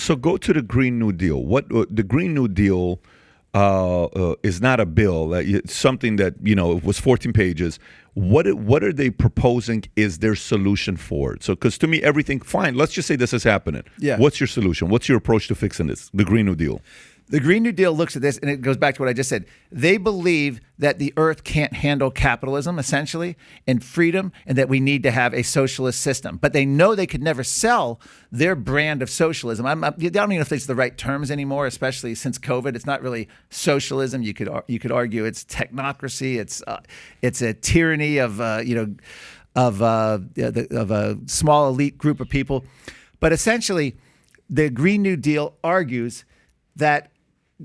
So go to the Green New Deal. What the Green New Deal is not a bill. It's something that, it was 14 pages. What are they proposing is their solution for it? So, because to me, everything, fine, let's just say this is happening. Yeah. What's your solution? What's your approach to fixing this, the Green New Deal? The Green New Deal looks at this, and it goes back to what I just said. They believe that the earth can't handle capitalism, essentially, and freedom, and that we need to have a socialist system. But they know they could never sell their brand of socialism. I don't even know if it's the right terms anymore, especially since COVID. It's not really socialism. You could argue it's technocracy. It's a tyranny of a small elite group of people. But essentially, the Green New Deal argues that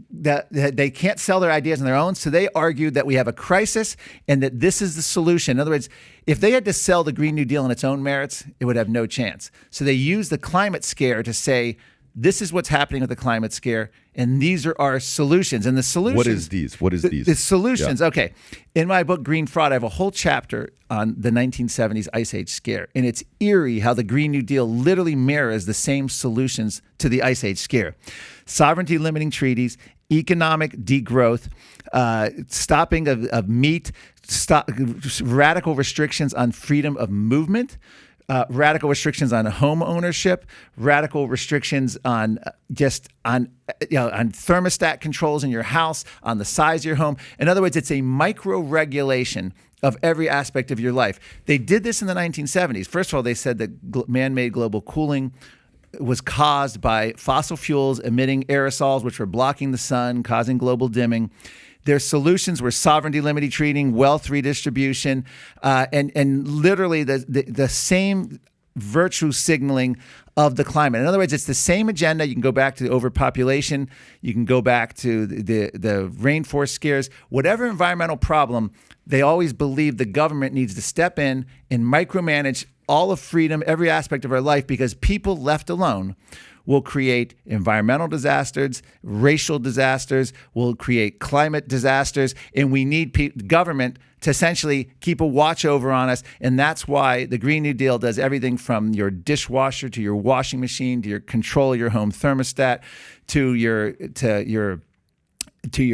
they can't sell their ideas on their own. So they argued that we have a crisis and that this is the solution. In other words, if they had to sell the Green New Deal on its own merits, it would have no chance. So they used the climate scare to say, this is what's happening with the climate scare, and these are our solutions. And the solutions... What is these? The solutions, yeah. Okay. In my book, Green Fraud, I have a whole chapter on the 1970s Ice Age scare. And it's eerie how the Green New Deal literally mirrors the same solutions to the Ice Age scare. Sovereignty limiting treaties, economic degrowth, stopping of meat, radical restrictions on freedom of movement, radical restrictions on home ownership, radical restrictions on on thermostat controls in your house, on the size of your home. In other words, it's a micro regulation of every aspect of your life. They did this in the 1970s. First of all, they said that man-made global cooling was caused by fossil fuels emitting aerosols, which were blocking the sun, causing global dimming. Their solutions were sovereignty limiting treating, wealth redistribution, and literally the same virtue signaling of the climate. In other words, it's the same agenda. You can go back to the overpopulation. You can go back to the rainforest scares. Whatever environmental problem, they always believe the government needs to step in and micromanage all of freedom, every aspect of our life, because people left alone will create environmental disasters, racial disasters, will create climate disasters, and we need government to essentially keep a watch over on us. And that's why the Green New Deal does everything from your dishwasher to your washing machine to your control of your home thermostat to your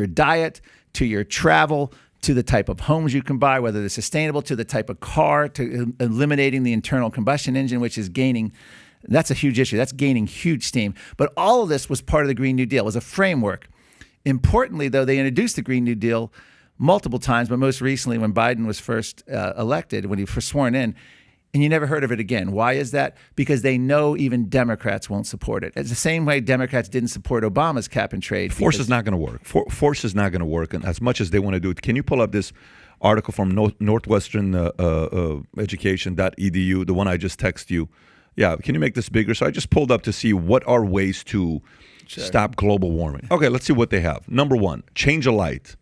diet, to your travel, to the type of homes you can buy, whether they're sustainable, to the type of car, to eliminating the internal combustion engine, which is gaining. That's a huge issue. That's gaining huge steam. But all of this was part of the Green New Deal. It was a framework. Importantly, though, they introduced the Green New Deal multiple times, but most recently when Biden was first elected, when he was first sworn in, and you never heard of it again. Why is that? Because they know even Democrats won't support it. It's the same way Democrats didn't support Obama's cap and trade. Force is not going to work. Force is not going to work, and as much as they want to do it. Can you pull up this article from Northwestern Education.edu, the one I just texted you? Yeah, can you make this bigger? So I just pulled up to see what are ways to stop global warming. Okay, let's see what they have. Number one, change a light.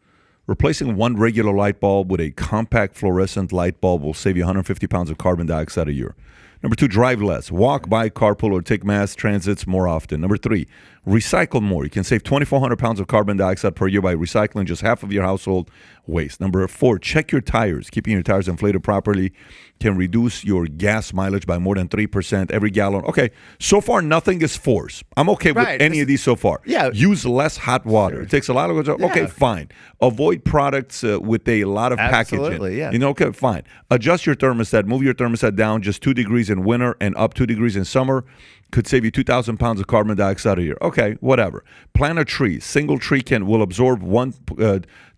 Replacing one regular light bulb with a compact fluorescent light bulb will save you 150 pounds of carbon dioxide a year. Number two, drive less. Walk, bike, carpool, or take mass transits more often. Number three, recycle more. You can save 2,400 pounds of carbon dioxide per year by recycling just half of your household waste. Number four, check your tires. Keeping your tires inflated properly can reduce your gas mileage by more than 3% every gallon. Okay, so far nothing is forced. I'm okay with any of these so far. Yeah. Use less hot water. Sure. It takes a lot of water. Okay, fine. Avoid products with a lot of packaging. Absolutely, yeah. Okay, fine. Adjust your thermostat. Move your thermostat down just 2 degrees in winter and up 2 degrees in summer. Could save you 2,000 pounds of carbon dioxide a year. Okay, whatever. Plant a tree. Single tree will absorb 1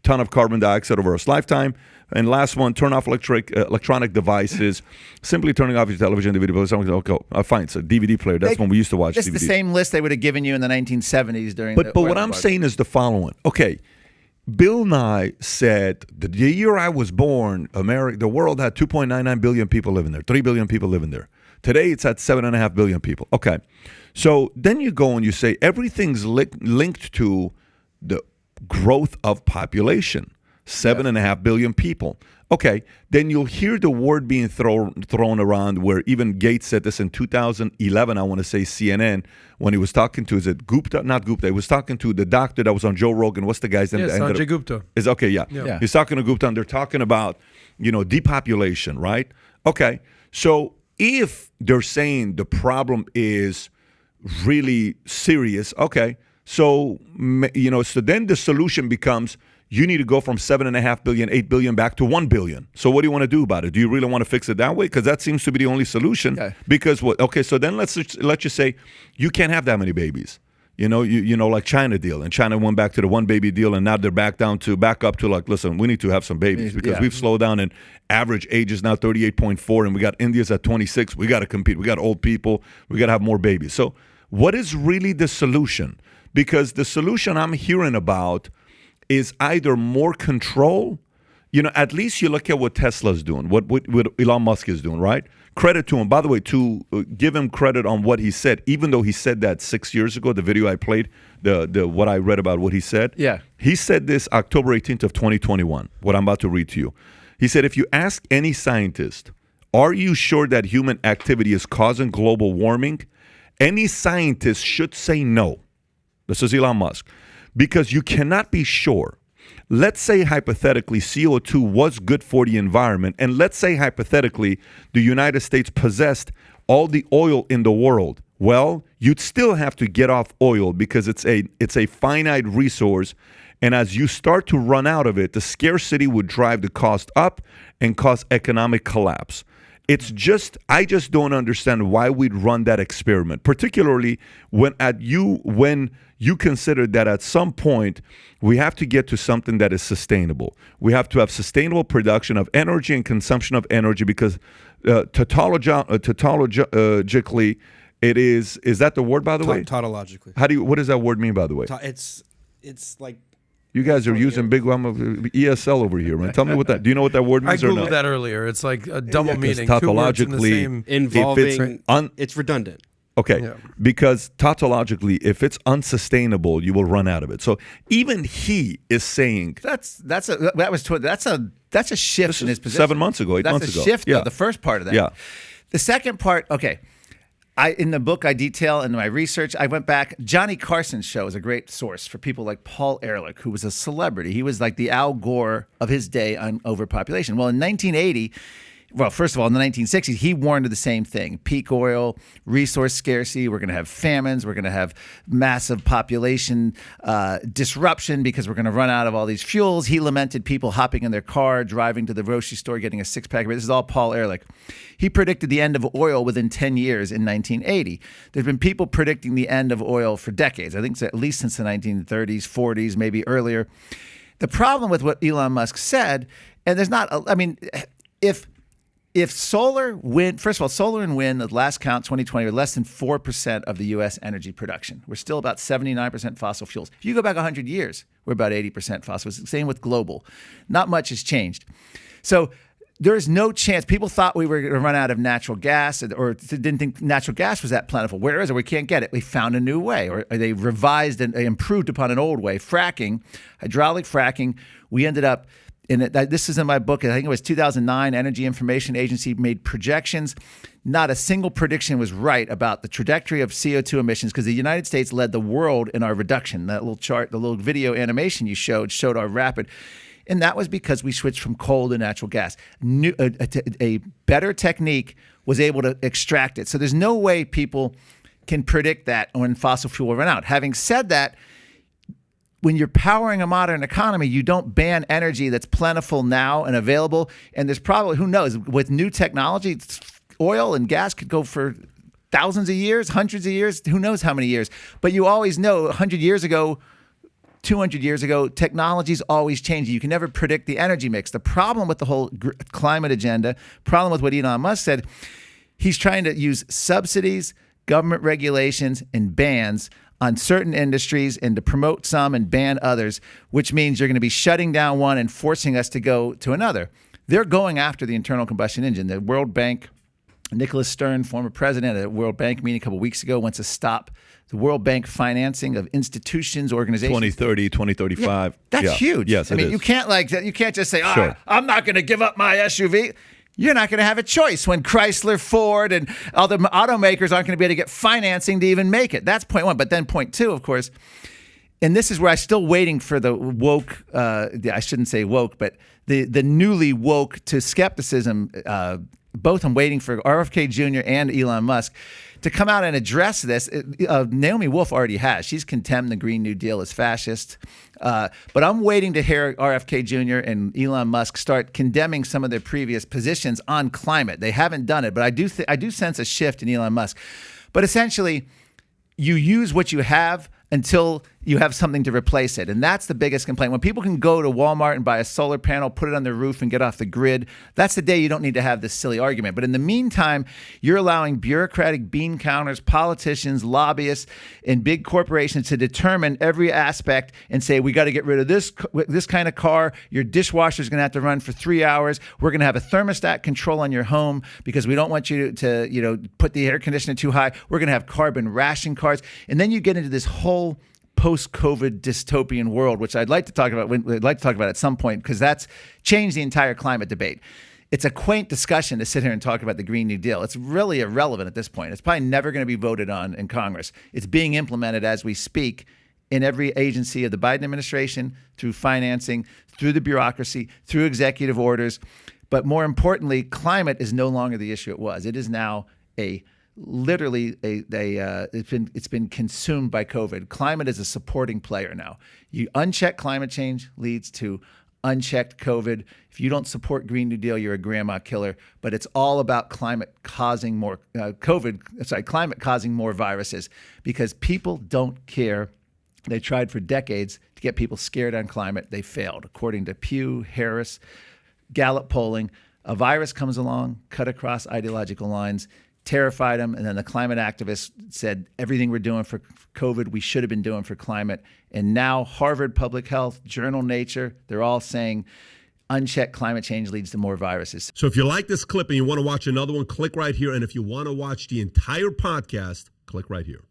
ton of carbon dioxide over its lifetime. And last one, turn off electronic devices. Simply turning off your television, DVD player. Okay, fine. It's a DVD player. That's when we used to watch DVDs. It's the same list they would have given you in the 1970s during But what I'm saying is the following. Okay, Bill Nye said the year I was born, the world had 2.99 billion people living there, 3 billion people living there. Today, it's at 7.5 billion people. Okay. So then you go and you say everything's linked to the growth of population, 7.5 billion people. Okay. Then you'll hear the word being thrown around where even Gates said this in 2011, I want to say CNN, when he was talking to, is it Gupta? Not Gupta. He was talking to the doctor that was on Joe Rogan. What's the guy's name? Yes, Sanjay Gupta. Yeah. He's talking to Gupta and they're talking about, depopulation, right? Okay. So if they're saying the problem is really serious, okay, so so then the solution becomes you need to go from 7.5 billion, 8 billion back to 1 billion. So what do you want to do about it? Do you really want to fix it that way? Because that seems to be the only solution. Okay. Because what? Okay, so then let's just say you can't have that many babies. Like China deal, and China went back to the one baby deal, and now they're back up to like, listen, we need to have some babies because we've slowed down, and average age is now 38.4, and we got India's at 26. We got to compete. We got old people. We got to have more babies. So what is really the solution? Because the solution I'm hearing about is either more control. At least you look at what Tesla's doing, what Elon Musk is doing, right? Credit to him. By the way, to give him credit on what he said, even though he said that 6 years ago, the video I played, the what I read about what he said. Yeah. He said this October 18th of 2021, what I'm about to read to you. He said, if you ask any scientist, are you sure that human activity is causing global warming? Any scientist should say no. This is Elon Musk. Because you cannot be sure. Let's say hypothetically CO2 was good for the environment, and let's say hypothetically the United States possessed all the oil in the world. Well, you'd still have to get off oil because it's a finite resource, and as you start to run out of it, the scarcity would drive the cost up and cause economic collapse. I just don't understand why we'd run that experiment, particularly when you consider that at some point we have to get to something that is sustainable. We have to have sustainable production of energy and consumption of energy because tautologically it is that the word, by the way? Tautologically. What does that word mean, by the way? It's like... You guys are using big ESL over here, man. Tell me do you know what that word means I or not? Googled that earlier. It's like a double meaning. Tautologically, involving, it's redundant. Okay, because tautologically, if it's unsustainable, you will run out of it. So even he is saying that's a shift in his position. 7 months ago, 8 months ago. That's a shift. Yeah. The first part of that. Yeah. The second part. Okay. In the book, I detail in my research, I went back. Johnny Carson's show is a great source for people like Paul Ehrlich, who was a celebrity. He was like the Al Gore of his day on overpopulation. Well, in 1980, first of all, in the 1960s, he warned of the same thing. Peak oil, resource scarcity, we're going to have famines, we're going to have massive population disruption because we're going to run out of all these fuels. He lamented people hopping in their car, driving to the grocery store, getting a six-pack. This is all Paul Ehrlich. He predicted the end of oil within 10 years in 1980. There's been people predicting the end of oil for decades. I think it's at least since the 1930s, 40s, maybe earlier. The problem with what Elon Musk said, and there's not, if solar, wind, first of all, solar and wind, at last count, 2020, are less than 4% of the U.S. energy production. We're still about 79% fossil fuels. If you go back 100 years, we're about 80% fossil. Same with global. Not much has changed. So there is no chance. People thought we were going to run out of natural gas or didn't think natural gas was that plentiful. Where is it? We can't get it. We found a new way, or they revised and improved upon an old way. Fracking, hydraulic fracking, we ended up this is in my book. I think it was 2009. Energy Information Agency made projections. Not a single prediction was right about the trajectory of CO2 emissions because the United States led the world in our reduction. That little chart, the little video animation you showed our rapid. And that was because we switched from coal to natural gas. A better technique was able to extract it. So there's no way people can predict that when fossil fuel will run out. Having said that, when you're powering a modern economy, you don't ban energy that's plentiful now and available. And there's probably, who knows, with new technology, oil and gas could go for thousands of years, hundreds of years, who knows how many years. But you always know 100 years ago, 200 years ago, technology's always changing. You can never predict the energy mix. The problem with the whole climate agenda, problem with what Elon Musk said, he's trying to use subsidies, government regulations, and bans on certain industries and to promote some and ban others, which means you're going to be shutting down one and forcing us to go to another. They're going after the internal combustion engine. The World Bank, Nicholas Stern, former president at a World Bank meeting a couple of weeks ago, wants to stop the World Bank financing of institutions, organizations. 2030, 2035. Yeah, that's huge. Yes, I mean, is. you can't just say, Sure. I'm not going to give up my SUV. You're not going to have a choice when Chrysler, Ford, and other automakers aren't going to be able to get financing to even make it. That's point one. But then point two, of course, and this is where I'm still waiting for the woke, I shouldn't say woke, but the newly woke to skepticism, both I'm waiting for RFK Jr. and Elon Musk to come out and address this. Naomi Wolf already has. She's condemned the Green New Deal as fascist. But I'm waiting to hear RFK Jr. and Elon Musk start condemning some of their previous positions on climate. They haven't done it, but I do sense a shift in Elon Musk. But essentially, you use what you have until you have something to replace it. And that's the biggest complaint. When people can go to Walmart and buy a solar panel, put it on their roof and get off the grid, that's the day you don't need to have this silly argument. But in the meantime, you're allowing bureaucratic bean counters, politicians, lobbyists, and big corporations to determine every aspect and say, we got to get rid of this kind of car. Your dishwasher is going to have to run for 3 hours. We're going to have a thermostat control on your home because we don't want you to put the air conditioner too high. We're going to have carbon ration cars. And then you get into this whole post-COVID dystopian world, which I'd like to talk about at some point, because that's changed the entire climate debate. It's a quaint discussion to sit here and talk about the Green New Deal. It's really irrelevant at this point. It's probably never going to be voted on in Congress. It's being implemented as we speak in every agency of the Biden administration, through financing, through the bureaucracy, through executive orders. But more importantly, climate is no longer the issue it was. It is now it's been consumed by COVID. Climate is a supporting player now. You uncheck climate change leads to unchecked COVID. If you don't support Green New Deal, you're a grandma killer. But it's all about climate causing more viruses, because people don't care. They tried for decades to get people scared on climate. They failed. According to Pew, Harris, Gallup polling, a virus comes along, cut across ideological lines, terrified them, and then the climate activists said everything we're doing for COVID, we should have been doing for climate. And now Harvard Public Health, Journal Nature, they're all saying unchecked climate change leads to more viruses. So if you like this clip and you want to watch another one, click right here. And if you want to watch the entire podcast, click right here.